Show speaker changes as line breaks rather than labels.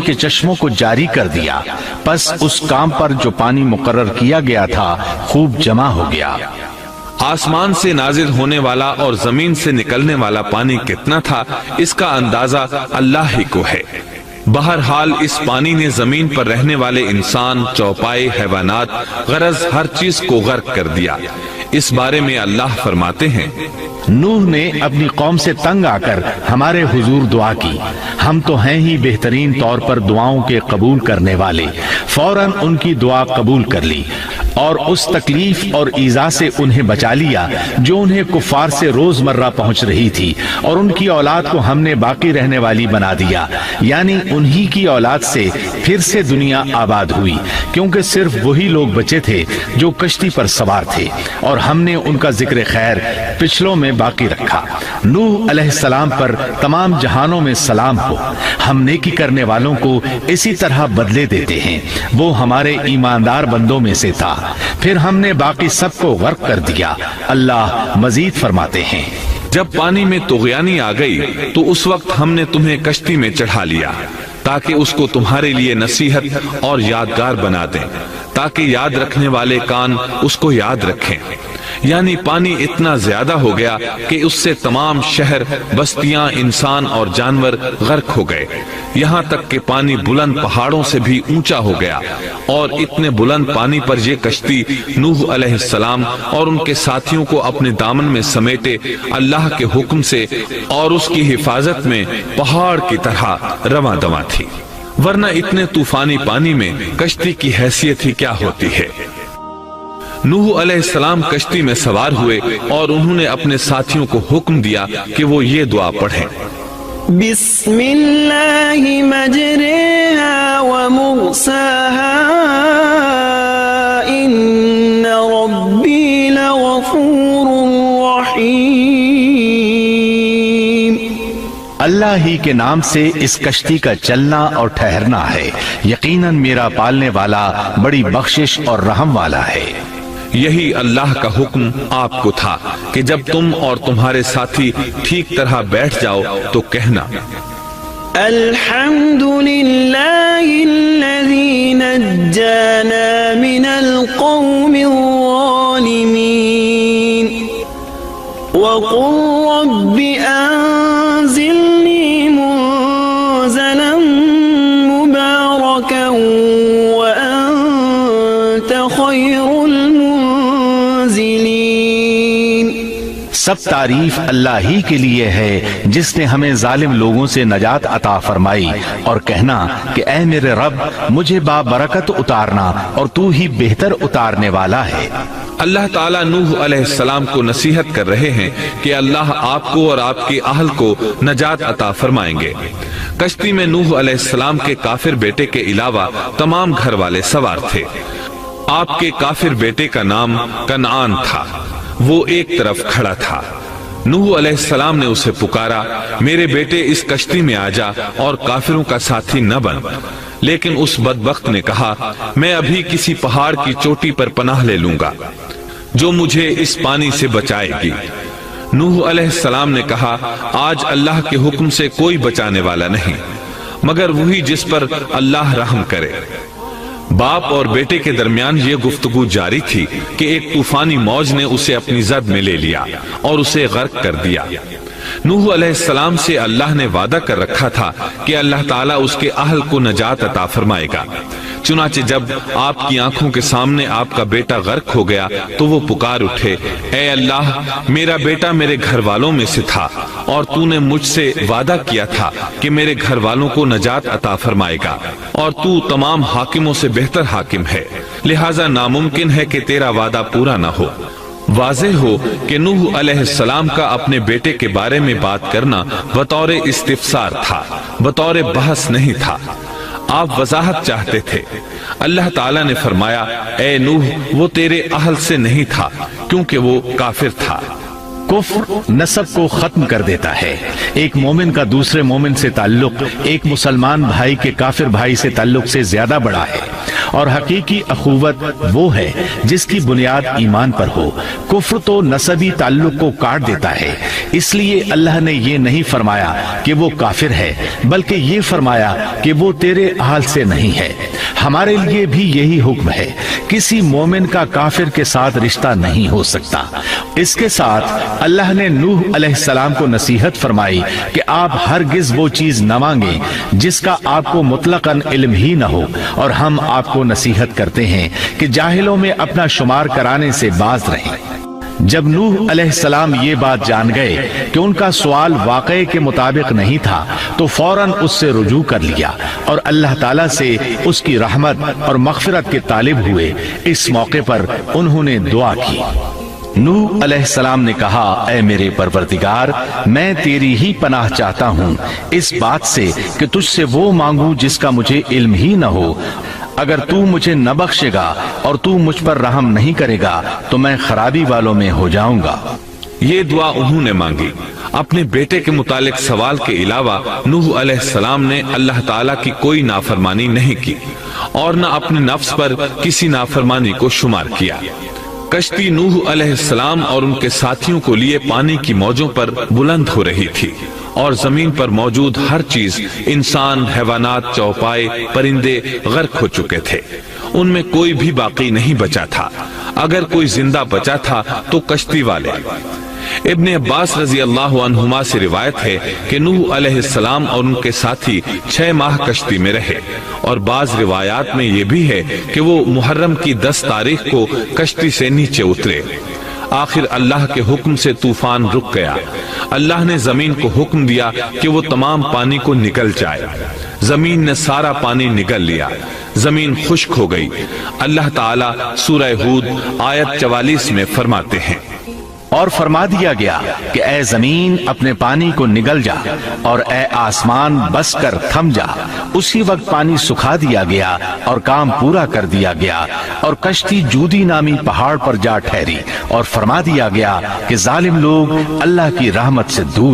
کے چشموں کو جاری کر دیا، پس اس کام پر جو پانی مقرر کیا گیا تھا خوب جمع ہو گیا۔
آسمان سے نازل ہونے والا اور زمین سے نکلنے والا پانی کتنا تھا، اس کا اندازہ اللہ ہی کو ہے۔ بہرحال اس پانی نے زمین پر رہنے والے انسان، چوپائے، حیوانات، غرض ہر چیز کو غرق کر دیا۔ اس بارے میں اللہ فرماتے ہیں،
نوح نے اپنی قوم سے تنگ آ کر ہمارے حضور دعا کی، ہم تو ہیں ہی بہترین طور پر دعاؤں کے قبول کرنے والے۔ فوراً ان کی دعا قبول کر لی اور اس تکلیف اور ایذا سے انہیں بچا لیا جو انہیں کفار سے روز مرہ پہنچ رہی تھی، اور ان کی اولاد کو ہم نے باقی رہنے والی بنا دیا، یعنی انہی کی اولاد سے پھر سے دنیا آباد ہوئی، کیونکہ صرف وہی لوگ بچے تھے جو کشتی پر سوار تھے، اور ہم نے ان کا ذکر خیر پچھلوں میں باقی رکھا۔ نوح علیہ السلام پر تمام جہانوں میں سلام ہو، ہم نیکی کرنے والوں کو اسی طرح بدلے دیتے ہیں، وہ ہمارے ایماندار بندوں میں سے تھا، پھر ہم نے باقی سب کو غرق کر دیا۔ اللہ مزید فرماتے ہیں،
جب پانی میں طغیانی آ گئی تو اس وقت ہم نے تمہیں کشتی میں چڑھا لیا تاکہ اس کو تمہارے لیے نصیحت اور یادگار بنا دیں، تاکہ یاد رکھنے والے کان اس کو یاد رکھیں۔ یعنی پانی اتنا زیادہ ہو گیا کہ اس سے تمام شہر، بستیاں، انسان اور جانور غرق ہو گئے، یہاں تک کہ پانی بلند پہاڑوں سے بھی اونچا ہو گیا، اور اتنے بلند پانی پر یہ کشتی نوح علیہ السلام اور ان کے ساتھیوں کو اپنے دامن میں سمیٹے اللہ کے حکم سے اور اس کی حفاظت میں پہاڑ کی طرح رواں دواں تھی، ورنہ اتنے طوفانی پانی میں کشتی کی حیثیت ہی کیا ہوتی ہے۔ نوح علیہ السلام کشتی میں سوار ہوئے اور انہوں نے اپنے ساتھیوں کو حکم دیا کہ وہ یہ دعا پڑھیں،
بسم اللہ مجریہا ومرساہا ان ربی لغفور رحیم۔
اللہ ہی کے نام سے اس کشتی کا چلنا اور ٹھہرنا ہے، یقیناً میرا پالنے والا بڑی بخشش اور رحم والا ہے۔
یہی اللہ کا حکم آپ کو تھا کہ جب تم اور تمہارے ساتھی ٹھیک طرح بیٹھ جاؤ تو کہنا،
الحمد للہ الذی نجانا من القوم الظالمین وقل رب انزلنی منزلا مبارکا وانت خیر
سب تعریف اللہ ہی کے لیے ہے جس نے ہمیں ظالم لوگوں سے نجات عطا فرمائی، اور کہنا کہ اے میرے رب مجھے بابرکت اتارنا اور تو ہی بہتر اتارنے والا ہے۔
اللہ تعالیٰ نوح علیہ السلام کو نصیحت کر رہے ہیں کہ اللہ آپ کو اور آپ کے اہل کو نجات عطا فرمائیں گے۔ کشتی میں نوح علیہ السلام کے کافر بیٹے کے علاوہ تمام گھر والے سوار تھے۔ آپ کے کافر بیٹے کا نام کنعان تھا، وہ ایک طرف کھڑا تھا۔ نوح علیہ السلام نے اسے پکارا، میرے بیٹے اس کشتی میں آ جا اور کافروں کا ساتھی نہ بن، لیکن اس بدبخت نے کہا، میں ابھی کسی پہاڑ کی چوٹی پر پناہ لے لوں گا جو مجھے اس پانی سے بچائے گی۔ نوح علیہ السلام نے کہا، آج اللہ کے حکم سے کوئی بچانے والا نہیں مگر وہی جس پر اللہ رحم کرے۔ باپ اور بیٹے کے درمیان یہ گفتگو جاری تھی کہ ایک طوفانی موج نے اسے اپنی زد میں لے لیا اور اسے غرق کر دیا۔ نوح علیہ السلام سے اللہ نے وعدہ کر رکھا تھا کہ اللہ تعالیٰ اس کے اہل کو نجات عطا فرمائے گا۔ چنانچہ جب آپ کی آنکھوں کے سامنے آپ کا بیٹا غرق ہو گیا تو وہ پکار اٹھے، اے اللہ میرا بیٹا میرے گھر والوں میں سے تھا اور تو نے مجھ سے وعدہ کیا تھا کہ میرے گھر والوں کو نجات عطا فرمائے گا، اور تو تمام حاکموں سے بہتر حاکم ہے، لہٰذا ناممکن ہے کہ تیرا وعدہ پورا نہ ہو۔ واضح ہو کہ نوح علیہ السلام کا اپنے بیٹے کے بارے میں بات کرنا بطور استفسار تھا، بطور بحث نہیں تھا۔ آپ وضاحت چاہتے تھے۔ اللہ تعالیٰ نے فرمایا، اے نوح وہ تیرے اہل سے نہیں تھا کیونکہ وہ کافر تھا۔
کفر نسب کو ختم کر دیتا ہے۔ ایک مومن کا دوسرے مومن سے تعلق ایک مسلمان بھائی کے کافر بھائی سے تعلق سے زیادہ بڑا ہے، اور حقیقی اخوت وہ ہے جس کی بنیاد ایمان پر ہو۔ کفر تو نسبی تعلق کو کاٹ دیتا ہے، اس لیے اللہ نے یہ نہیں فرمایا کہ وہ کافر ہے، بلکہ یہ فرمایا کہ وہ تیرے اہل سے نہیں ہے۔ ہمارے لیے بھی یہی حکم ہے، کسی مومن کا کافر کے ساتھ رشتہ نہیں ہو سکتا۔ اس کے ساتھ اللہ نے نوح علیہ السلام کو نصیحت فرمائی کہ آپ ہرگز وہ چیز نہ مانگیں جس کا آپ کو مطلقاً علم ہی نہ ہو، اور ہم آپ کو نصیحت کرتے ہیں کہ جاہلوں میں اپنا شمار کرانے سے باز رہیں۔ جب نوح علیہ السلام یہ بات جان گئے کہ ان کا سوال واقعے کے مطابق نہیں تھا تو فوراً اس سے رجوع کر لیا اور اللہ تعالیٰ سے اس کی رحمت اور مغفرت کے طالب ہوئے۔ اس موقع پر انہوں نے دعا کی۔ نوح علیہ السلام نے کہا، اے میرے پروردگار، میں تیری ہی پناہ چاہتا ہوں اس بات سے کہ تجھ سے وہ مانگوں جس کا مجھے علم ہی نہ ہو۔ اگر تو مجھے نہ بخشے گا اور تو مجھ پر رحم نہیں کرے گا تو میں خرابی والوں میں ہو جاؤں گا۔
یہ دعا انہوں نے مانگی۔ اپنے بیٹے کے متعلق سوال کے علاوہ نوح علیہ السلام نے اللہ تعالیٰ کی کوئی نافرمانی نہیں کی اور نہ اپنے نفس پر کسی نافرمانی کو شمار کیا۔ کشتی نوح علیہ السلام اور ان کے ساتھیوں کو لیے پانی کی موجوں پر بلند ہو رہی تھی، اور زمین پر موجود ہر چیز، انسان، حیوانات، چوپائے، پرندے غرق ہو چکے تھے۔ ان میں کوئی بھی باقی نہیں بچا تھا۔ اگر کوئی زندہ بچا تھا تو کشتی والے۔ ابن عباس رضی اللہ عنہما سے روایت ہے کہ نوح علیہ السلام اور ان کے ساتھی 6 ماہ کشتی میں رہے، اور بعض روایات میں یہ بھی ہے کہ وہ محرم کی 10 تاریخ کو کشتی سے نیچے اترے۔ آخر اللہ کے حکم سے طوفان رک گیا۔ اللہ نے زمین کو حکم دیا کہ وہ تمام پانی کو نگل جائے۔ زمین نے سارا پانی نگل لیا، زمین خشک ہو گئی۔ اللہ تعالیٰ سورہ ہود آیت 44 میں فرماتے ہیں،
اور فرما دیا گیا کہ اے زمین اپنے پانی کو نگل جا، اور اے آسمان بس کر تھم جا۔ اسی وقت پانی سکھا دیا گیا اور کام پورا کر دیا گیا، اور کشتی جودی نامی پہاڑ پر جا ٹھہری، اور فرما دیا گیا کہ ظالم لوگ اللہ کی رحمت سے دور